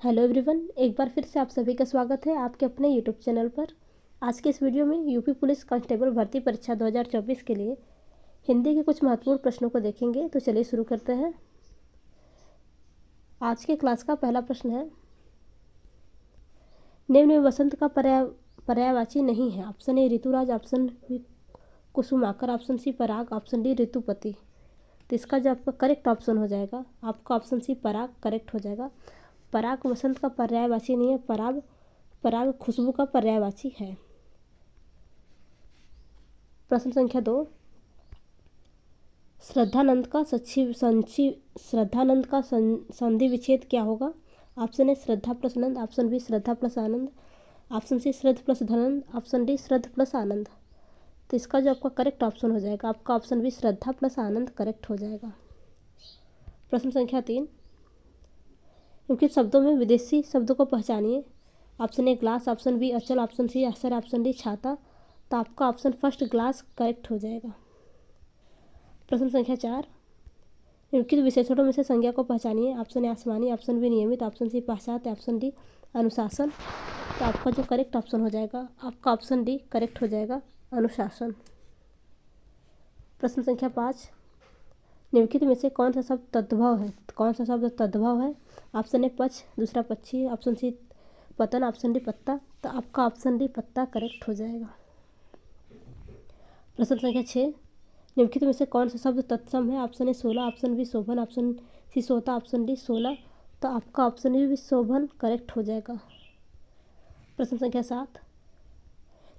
Hello everyone, एक बार फिर से आप सभी का स्वागत है आपके अपने यूट्यूब चैनल पर। आज के इस वीडियो में यूपी पुलिस कांस्टेबल भर्ती परीक्षा 2024 के लिए हिंदी के कुछ महत्वपूर्ण प्रश्नों को देखेंगे। तो चलिए शुरू करते हैं। आज के क्लास का पहला प्रश्न है, निम्न में वसंत का पर्यायवाची नहीं है। ऑप्शन ए ऋतुराज, ऑप्शन बी कुसुमाकर, ऑप्शन सी पराग, ऑप्शन डी ऋतुपति। तो इसका जो आपका करेक्ट ऑप्शन हो जाएगा, आपका ऑप्शन सी पराग करेक्ट हो जाएगा। पराग वसंत का पर्यायवाची नहीं है, पराग खुशबू का पर्यायवाची है। प्रश्न संख्या 2, श्रद्धानंद का संधि विच्छेद क्या होगा। ऑप्शन ए श्रद्धा प्लस आनंद, ऑप्शन बी श्रद्धा प्लस आनंद, ऑप्शन सी श्रद्ध प्लस धनंद, ऑप्शन डी श्रद्ध प्लस आनंद। तो इसका जो आपका करेक्ट ऑप्शन हो जाएगा, आपका ऑप्शन बी श्रद्धा प्लस आनंद करेक्ट हो जाएगा। प्रश्न संख्या 3, निम्नलिखित शब्दों में विदेशी शब्दों को पहचानिए। Option A glass, option B अचल, ऑप्शन सी अक्षर, ऑप्शन डी छाता। तो आपका ऑप्शन फर्स्ट ग्लास करेक्ट हो जाएगा। प्रश्न संख्या 4, निम्नलिखित विशेषणों में से संज्ञा को पहचानिए। ऑप्शन ए आसमानी, ऑप्शन बी नियमित, ऑप्शन सी पाश्चात्य, ऑप्शन डी अनुशासन। तो आपका जो करेक्ट ऑप्शन हो जाएगा, आपका ऑप्शन डी करेक्ट हो जाएगा, अनुशासन। प्रश्न संख्या 5, निम्नलिखित में से कौन सा शब्द तद्भव है। ऑप्शन ए पक्ष, दूसरा पक्षी, ऑप्शन सी पतन, ऑप्शन डी पत्ता। तो आपका ऑप्शन डी पत्ता करेक्ट हो जाएगा। प्रश्न संख्या 6, निम्नलिखित में से कौन सा शब्द तत्सम है। ऑप्शन ए 16, ऑप्शन बी शोभन, ऑप्शन सी सोता, ऑप्शन डी 16। तो आपका ऑप्शन बी शोभन करेक्ट हो जाएगा। प्रश्न संख्या 7,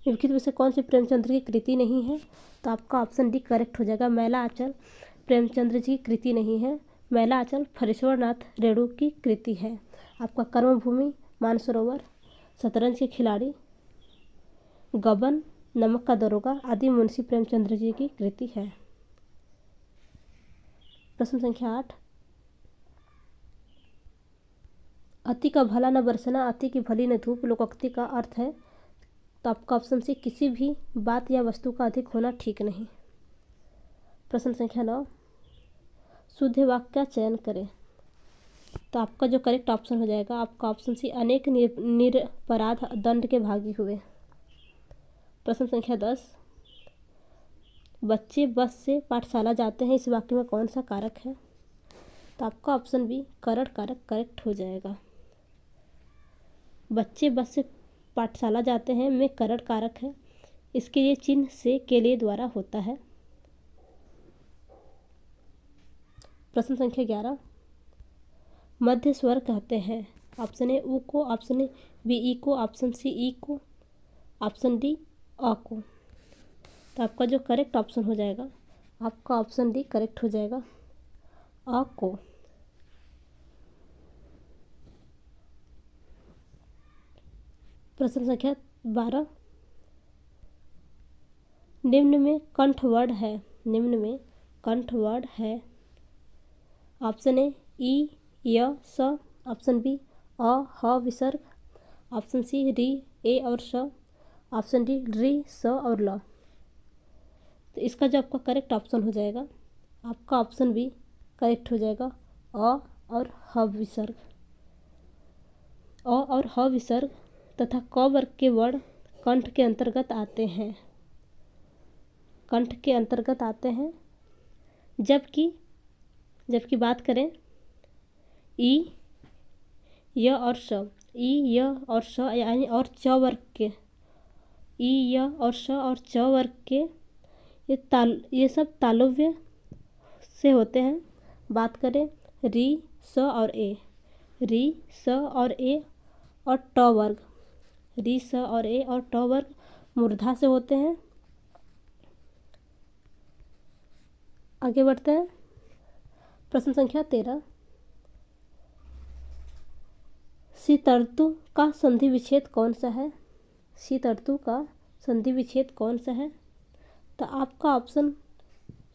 निम्नलिखित में से कौन सी प्रेमचंद्र की कृति नहीं है। तो आपका ऑप्शन डी करेक्ट हो जाएगा, मैला आंचल प्रेमचंद्र जी की कृति नहीं है। मैला आंचल फरेश्वरनाथ रेणु की कृति है। आपका कर्मभूमि, मानसरोवर, शतरंज के खिलाड़ी, गबन, नमक का दरोगा आदि मुंशी प्रेमचंद्र जी की कृति है। प्रश्न संख्या 8, अति का भला न बरसना, अति की भली न धूप लोकोक्ति का अर्थ है। तो आपका ऑप्शन सी किसी भी बात या वस्तु का अधिक होना ठीक नहीं। प्रश्न संख्या 9, शुद्ध वाक्य का चयन करें। तो आपका जो करेक्ट ऑप्शन हो जाएगा, आपका ऑप्शन सी अनेक निरपराध दंड के भागी हुए। प्रश्न संख्या 10, बच्चे बस से पाठशाला जाते हैं, इस वाक्य में कौन सा कारक है। तो आपका ऑप्शन बी करण कारक करेक्ट हो जाएगा। बच्चे बस से पाठशाला जाते हैं में करण कारक है, इसके लिए चिन्ह से के लिए द्वारा होता है। प्रश्न संख्या 11, मध्य स्वर कहते हैं। ऑप्शन ए ऊ को, ऑप्शन ए बी ई को, ऑप्शन सी ई को, ऑप्शन डी अ को। तो आपका जो करेक्ट ऑप्शन हो जाएगा, आपका ऑप्शन डी करेक्ट हो जाएगा, अ को। प्रश्न संख्या 12, निम्न में कंठवर्ड है। ऑप्शन ए ई य स, ऑप्शन बी अ ह विसर्ग, ऑप्शन सी री ए और स, ऑप्शन डी री स और ल। तो इसका जो आपका करेक्ट ऑप्शन हो जाएगा, आपका ऑप्शन बी करेक्ट हो जाएगा, अ और ह विसर्ग। अ और ह विसर्ग तथा क वर्ग के वर्ण कंठ के अंतर्गत आते हैं। जबकि बात करें ई य और स यानी और च वर्ग के, ई य और स और च वर्ग के ये सब तालव्य से होते हैं। बात करें री स और ए और ट वर्ग, री स और ए और ट वर्ग मूर्धा से होते हैं। आगे बढ़ते हैं। प्रश्न संख्या 13, शीतर्तु का संधि विच्छेद कौन सा है। शीतर्तु का संधि विच्छेद कौन सा है। तो आपका ऑप्शन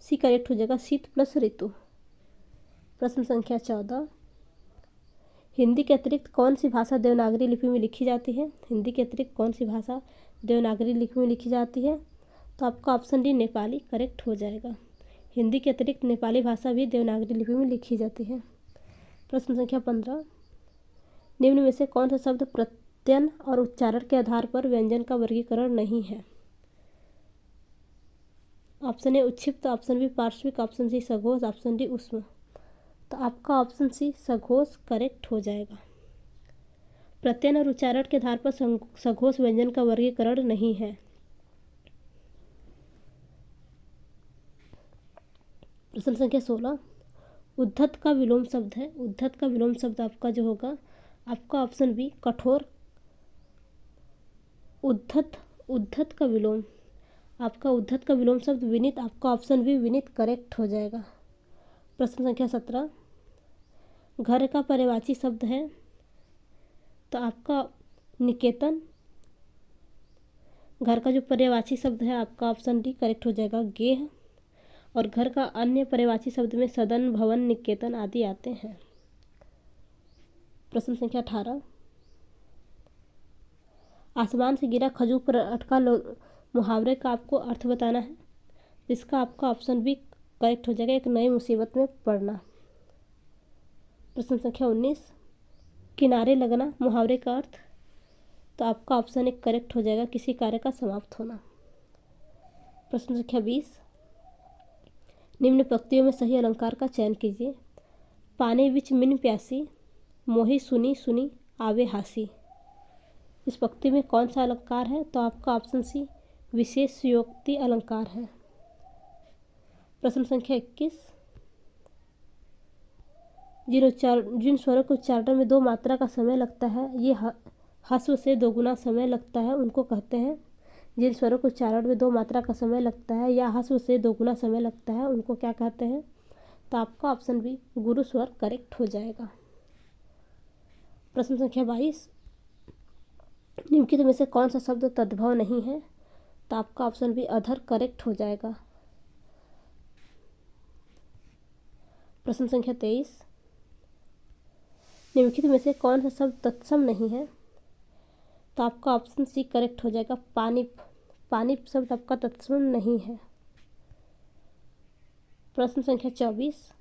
सी करेक्ट हो जाएगा, शीत प्लस ऋतु। प्रश्न संख्या 14, हिंदी के अतिरिक्त कौन सी भाषा देवनागरी लिपि में लिखी जाती है। हिंदी के अतिरिक्त कौन सी भाषा देवनागरी लिपि में लिखी जाती है। तो आपका ऑप्शन डी नेपाली करेक्ट हो जाएगा। हिंदी के अतिरिक्त नेपाली भाषा भी देवनागरी लिपि में लिखी जाती है। प्रश्न संख्या 15, निम्न में से कौन सा शब्द प्रत्यय और उच्चारण के आधार पर व्यंजन का वर्गीकरण नहीं है? ऑप्शन ए उच्छिप्त, ऑप्शन बी पार्श्विक, ऑप्शन सी सघोष, ऑप्शन डी ऊष्म। तो आपका ऑप्शन सी सघोष करेक्ट हो जाएगा। प्रत्यय और उच्चारण के आधार पर सघोष व्यंजन का वर्गीकरण नहीं है। प्रश्न संख्या 16, उद्धत का विलोम शब्द है। उद्धत का विलोम शब्द आपका जो होगा, आपका ऑप्शन बी कठोर। उद्धत का विलोम, आपका उद्धत का विलोम शब्द विनीत, आपका ऑप्शन बी विनीत करेक्ट हो जाएगा। प्रश्न संख्या 17, घर का पर्यायवाची शब्द है। तो आपका निकेतन। घर का जो पर्यायवाची शब्द है, आपका ऑप्शन डी करेक्ट हो जाएगा गेह। और घर का अन्य पर्यायवाची शब्द में सदन, भवन, निकेतन आदि आते हैं। प्रश्न संख्या 18, आसमान से गिरा खजूर पर अटका मुहावरे का आपको अर्थ बताना है, जिसका आपका ऑप्शन बी करेक्ट हो जाएगा एक नई मुसीबत में पड़ना। प्रश्न संख्या 19, किनारे लगना मुहावरे का अर्थ। तो आपका ऑप्शन एक करेक्ट हो जाएगा किसी कार्य का समाप्त होना। प्रश्न संख्या 20, निम्न पंक्तियों में सही अलंकार का चयन कीजिए। पानी बिच मिन प्यासी, मोही सुनी सुनी आवे हासी। इस पंक्ति में कौन सा अलंकार है? तो आपका ऑप्शन सी विशेषयोक्ति अलंकार है। प्रश्न संख्या 21, जिन स्वरों के उच्चारण में दो मात्रा का समय लगता है, ये ह्रस्व से दोगुना समय लगता है, उनको कहते हैं। जिन स्वरों के उच्चारण में दो मात्रा का समय लगता है या ह्रस्व से दोगुना समय लगता है, उनको क्या कहते हैं? तो आपका ऑप्शन बी गुरु स्वर करेक्ट हो जाएगा। प्रश्न संख्या 22, निम्नलिखित में से कौन सा शब्द तद्भव नहीं है? तो आपका ऑप्शन बी अधर करेक्ट हो जाएगा। प्रश्न संख्या 23, निम्नलिखित में से कौन सा शब्द तत्सम नहीं है? तो आपका ऑप्शन सी करेक्ट हो जाएगा पानिप। पानिप शब्द आपका तत्सम नहीं है। प्रश्न संख्या 24,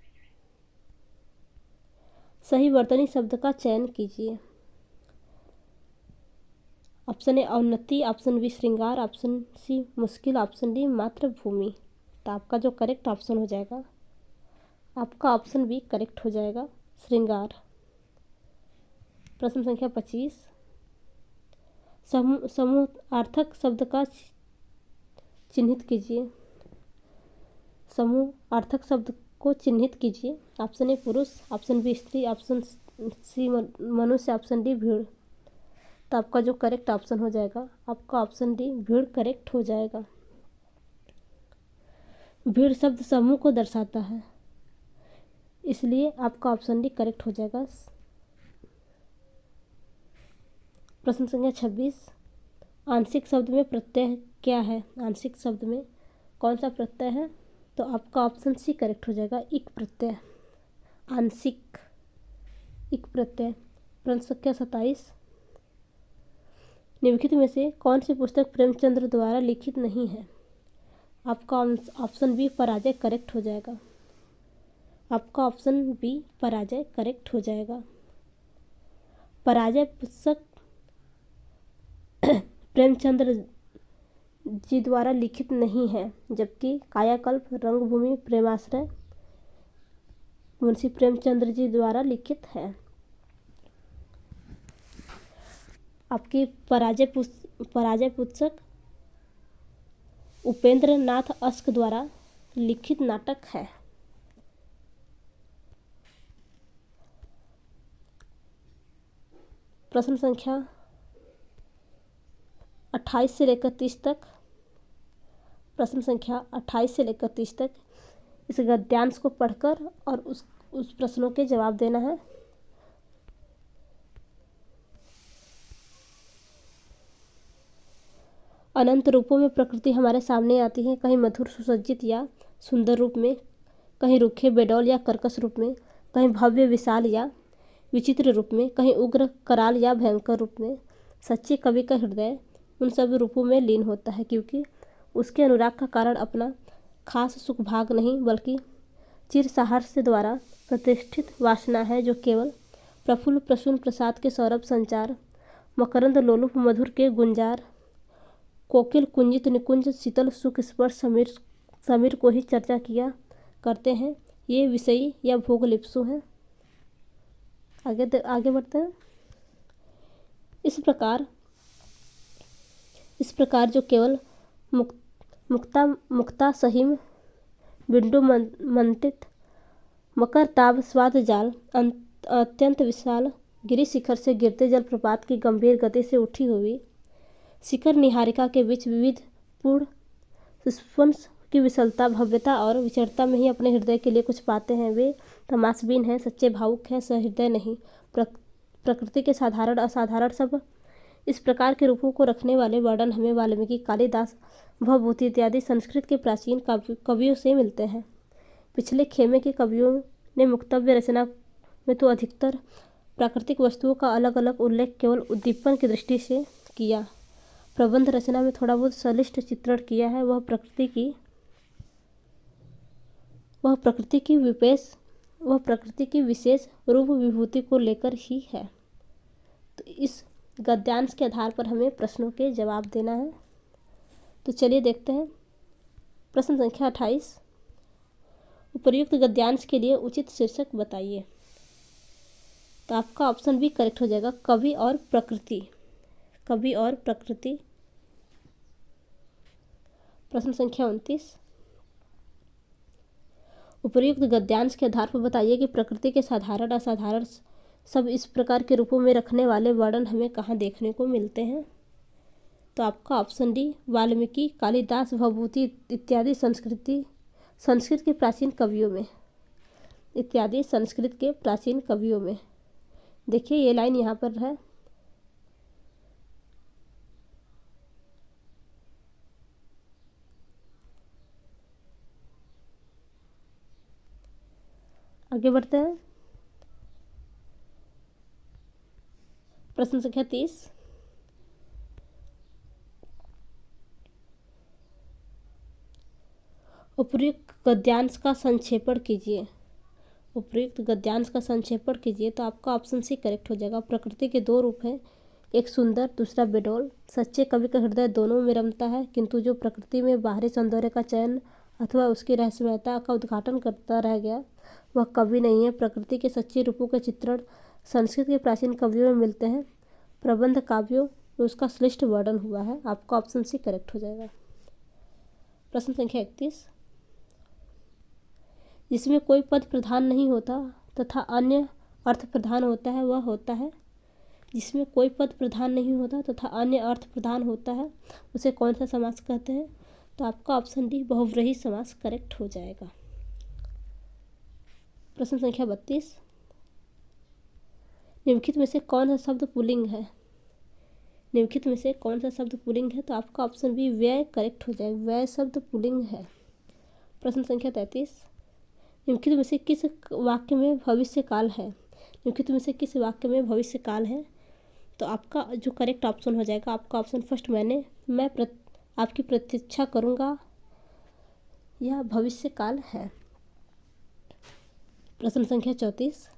सही वर्तनी शब्द का चयन कीजिए। ऑप्शन ए औन्नति, ऑप्शन बी श्रृंगार, ऑप्शन सी मुश्किल, ऑप्शन डी मातृभूमि। तो आपका जो करेक्ट ऑप्शन हो जाएगा, आपका ऑप्शन बी करेक्ट हो जाएगा श्रृंगार। प्रश्न संख्या 25, समूहार्थक शब्द का चिन्हित कीजिए। समूहार्थक शब्द को चिन्हित कीजिए। ऑप्शन ए पुरुष, ऑप्शन बी स्त्री, ऑप्शन सी मनुष्य, ऑप्शन डी भीड़। तो आपका जो करेक्ट ऑप्शन हो जाएगा, आपका ऑप्शन डी भीड़ करेक्ट हो जाएगा। भीड़ शब्द समूह को दर्शाता है, इसलिए आपका ऑप्शन डी करेक्ट हो जाएगा। प्रश्न संख्या 26, आंशिक शब्द में प्रत्यय क्या है? आंशिक शब्द में कौन सा प्रत्यय है? तो आपका ऑप्शन सी करेक्ट हो जाएगा इक प्रत्यय। आंशिक इक प्रत्यय। प्रश्न संख्या 27, निम्नलिखित में से कौन सी पुस्तक प्रेमचंद्र द्वारा लिखित नहीं है? आपका ऑप्शन बी पराजय करेक्ट हो जाएगा। आपका ऑप्शन बी पराजय करेक्ट हो जाएगा। पराजय पुस्तक प्रेमचंद्र जी द्वारा लिखित नहीं है, जबकि कायाकल्प, रंगभूमि, प्रेमाश्रय मुंशी प्रेमचंद्र जी द्वारा लिखित है। आपकी पराजय पुस्तक उपेंद्र नाथ अस्क द्वारा लिखित नाटक है। प्रश्न संख्या 28 से लेकर 30 तक। प्रश्न संख्या 28 से लेकर 30 तक इस गद्यांश को पढ़कर और उस प्रश्नों के जवाब देना है। अनंत रूपों में प्रकृति हमारे सामने आती है, कहीं मधुर सुसज्जित या सुंदर रूप में, कहीं रूखे बेडौल या कर्कश रूप में, कहीं भव्य विशाल या विचित्र रूप में, कहीं उग्र कराल या भयंकर रूप में। सच्चे कवि का हृदय उन सब रूपों में लीन होता है, क्योंकि उसके अनुराग का कारण अपना खास सुख भाग नहीं, बल्कि चिर साहर्ष द्वारा प्रतिष्ठित वासना है, जो केवल प्रफुल्ल प्रसून प्रसाद के सौरभ संचार, मकरंद लोलुप मधुर के गुंजार, कोकिल कुंजित निकुंज शीतल सुख स्पर्श समीर को ही चर्चा किया करते हैं। ये विषयी या भोग लिप्सु हैं। आगे बढ़ते हैं। इस प्रकार जो केवल मुक्ता सहीम बिंदु मंतित मकर ताब स्वाद जाल अत्यंत विशाल गिरि शिखर से गिरते जलप्रपात की गंभीर गति से उठी हुई शिखर निहारिका के बीच विविध पूर्ण स्पंस की विशलता भव्यता और विचरता में ही अपने हृदय के लिए कुछ पाते हैं। वे तमाशबीन हैं, सच्चे भावुक हैं, सहृदय नहीं। प्रकृति के साधारण असाधारण सब इस प्रकार के रूपों को रखने वाले वर्णन हमें वाल्मीकि, कालिदास, भवभूति इत्यादि संस्कृत के प्राचीन कवियों से मिलते हैं। पिछले खेमे के कवियों ने मुक्तव्य रचना में तो अधिकतर प्राकृतिक वस्तुओं का अलग अलग उल्लेख केवल उद्दीपन की दृष्टि से किया। प्रबंध रचना में थोड़ा बहुत सलिष्ट चित्रण किया है। वह प्रकृति की विशेष रूप विभूति को लेकर ही है। तो इस गद्यांश के आधार पर हमें प्रश्नों के जवाब देना है। तो चलिए देखते हैं। प्रश्न संख्या 28, उपर्युक्त गद्यांश के लिए उचित शीर्षक बताइए। तो आपका ऑप्शन बी करेक्ट हो जाएगा, कवि और प्रकृति। कवि और प्रकृति। प्रश्न संख्या 29, उपर्युक्त गद्यांश के आधार पर बताइए कि प्रकृति के साधारण असाधारण सब इस प्रकार के रूपों में रखने वाले वर्णन हमें कहाँ देखने को मिलते हैं। तो आपका ऑप्शन डी, वाल्मीकि, कालिदास, भवभूति इत्यादि संस्कृत के प्राचीन कवियों में। इत्यादि संस्कृत के प्राचीन कवियों में। देखिए ये लाइन यहाँ पर है। आगे बढ़ते हैं। प्रश्न संख्या 30, उपर्युक्त गद्यांश का संक्षेपण कीजिए। उपर्युक्त गद्यांश का संक्षेपण कीजिए। तो आपका ऑप्शन सी करेक्ट हो जाएगा। प्रकृति के दो रूप हैं, एक सुंदर, दूसरा बेडौल। सच्चे कवि का हृदय दोनों में रमता है, किंतु जो प्रकृति में बाहरी सौंदर्य का चयन अथवा उसकी रहस्यमयता का उद्घाटन करता रह गया वह कवि नहीं है। प्रकृति के सच्चे रूपों के चित्रण संस्कृत के प्राचीन कवियों में मिलते हैं। प्रबंध काव्यों में उसका श्रेष्ठ वर्णन हुआ है। आपका ऑप्शन सी करेक्ट हो जाएगा। प्रश्न संख्या 31, जिसमें कोई पद प्रधान नहीं होता तथा अन्य अर्थ प्रधान होता है वह होता है। जिसमें कोई पद प्रधान नहीं होता तथा अन्य अर्थ प्रधान होता है उसे कौन सा समास कहते हैं। तो आपका ऑप्शन डी, बहुव्रीहि समास करेक्ट हो जाएगा। प्रश्न संख्या 32, निम्नलिखित में से कौन सा शब्द पुल्लिंग है। निम्नलिखित में से कौन सा शब्द पुल्लिंग है। तो आपका ऑप्शन बी, व्यय करेक्ट हो जाएगा। व्यय शब्द पुल्लिंग है। प्रश्न संख्या 33, निम्नलिखित में से किस वाक्य में भविष्य काल है। निम्नलिखित में से किस वाक्य में भविष्य काल है। तो आपका जो करेक्ट ऑप्शन हो जाएगा आपका ऑप्शन फर्स्ट, मैं आपकी प्रतीक्षा करूँगा, यह भविष्य काल है। प्रश्न संख्या 34,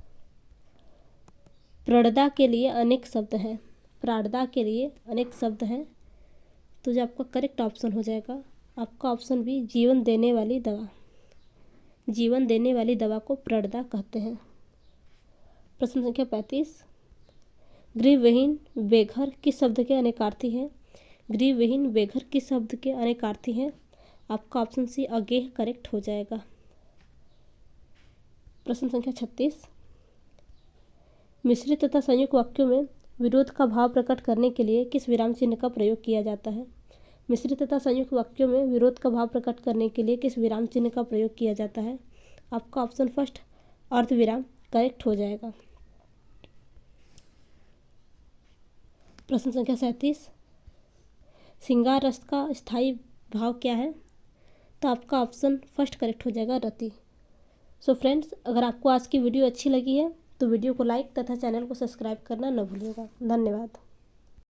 प्रणदा के लिए अनेक शब्द हैं। प्राणदा के लिए अनेक शब्द हैं। तो जो आपका करेक्ट ऑप्शन हो जाएगा आपका ऑप्शन बी, जीवन देने वाली दवा। जीवन देने वाली दवा को प्रणदा कहते हैं। प्रश्न संख्या 35, गृहविहीन बेघर किस शब्द के अनेकार्थी हैं। गृहविहीन बेघर किस शब्द के अनेकार्थी हैं। आपका ऑप्शन सी, अगेह करेक्ट हो जाएगा। प्रश्न संख्या 36, मिश्रित तथा संयुक्त वाक्यों में विरोध का भाव प्रकट करने के लिए किस विराम चिन्ह का प्रयोग किया जाता है। मिश्रित तथा संयुक्त वाक्यों में विरोध का भाव प्रकट करने के लिए किस विराम चिन्ह का प्रयोग किया जाता है। आपका ऑप्शन फर्स्ट, अर्धविराम करेक्ट हो जाएगा। प्रश्न संख्या 37, श्रृंगार रस का स्थायी भाव क्या है। तो आपका ऑप्शन फर्स्ट करेक्ट हो जाएगा, रति। सो फ्रेंड्स, अगर आपको आज की वीडियो अच्छी लगी है तो वीडियो को लाइक तथा चैनल को सब्सक्राइब करना न भूलिएगा। धन्यवाद।